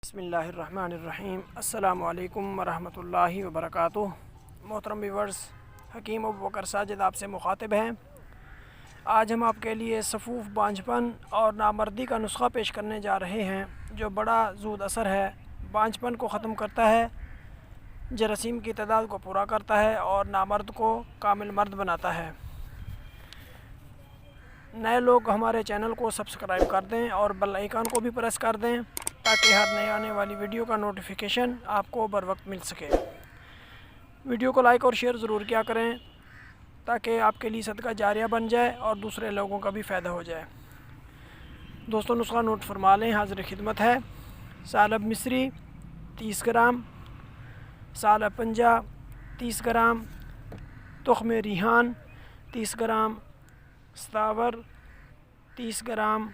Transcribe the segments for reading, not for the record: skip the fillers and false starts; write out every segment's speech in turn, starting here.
بسم اللہ الرحمن الرحیم۔ السلام علیکم ورحمۃ اللہ وبرکاتہ۔ محترم ویورز، حکیم ابوبکر ساجد آپ سے مخاطب ہیں۔ آج ہم آپ کے لیے صفوف بانجھپن اور نامردی کا نسخہ پیش کرنے جا رہے ہیں جو بڑا زود اثر ہے، بانجھپن کو ختم کرتا ہے، جراثیم کی تعداد کو پورا کرتا ہے اور نامرد کو کامل مرد بناتا ہے۔ نئے لوگ ہمارے چینل کو سبسکرائب کر دیں اور بیل آئیکن کو بھی پریس کر دیں تاکہ ہر نئے آنے والی ویڈیو کا نوٹیفیکیشن آپ کو بر وقت مل سکے۔ ویڈیو کو لائک اور شیئر ضرور کیا کریں تاکہ آپ کے لیے صدقہ جاریہ بن جائے اور دوسرے لوگوں کا بھی فائدہ ہو جائے۔ دوستوں نسخہ نوٹ فرما لیں، حاضر خدمت ہے۔ سالب مصری 30 گرام، سالب پنجہ 30 گرام، تخم ریحان 30 گرام، ستاور 30 گرام،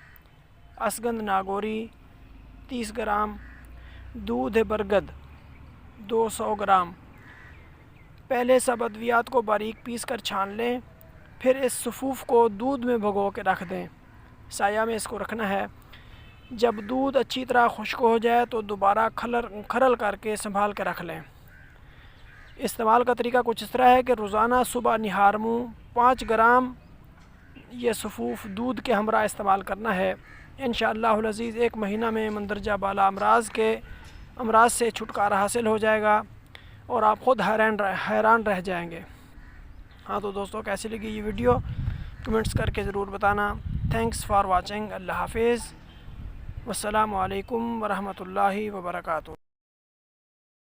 اسگند ناگوری 30 گرام، دودھ برگد 200 گرام۔ پہلے سب ادویات کو باریک پیس کر چھان لیں، پھر اس صفوف کو دودھ میں بھگو کے رکھ دیں۔ سایہ میں اس کو رکھنا ہے۔ جب دودھ اچھی طرح خشک ہو جائے تو دوبارہ کھرل کر کے سنبھال کے رکھ لیں۔ استعمال کا طریقہ کچھ اس طرح ہے کہ روزانہ صبح نہار منہ 5 گرام یہ صفوف دودھ کے ہمراہ استعمال کرنا ہے۔ انشاءاللہ العزیز 1 مہینہ میں مندرجہ بالا امراض سے چھٹکارا حاصل ہو جائے گا اور آپ خود حیران رہ جائیں گے۔ ہاں تو دوستوں، کیسی لگی یہ ویڈیو کمنٹس کر کے ضرور بتانا۔ Thanks for watching. اللہ حافظ۔ والسلام علیکم ورحمۃ اللہ وبرکاتہ۔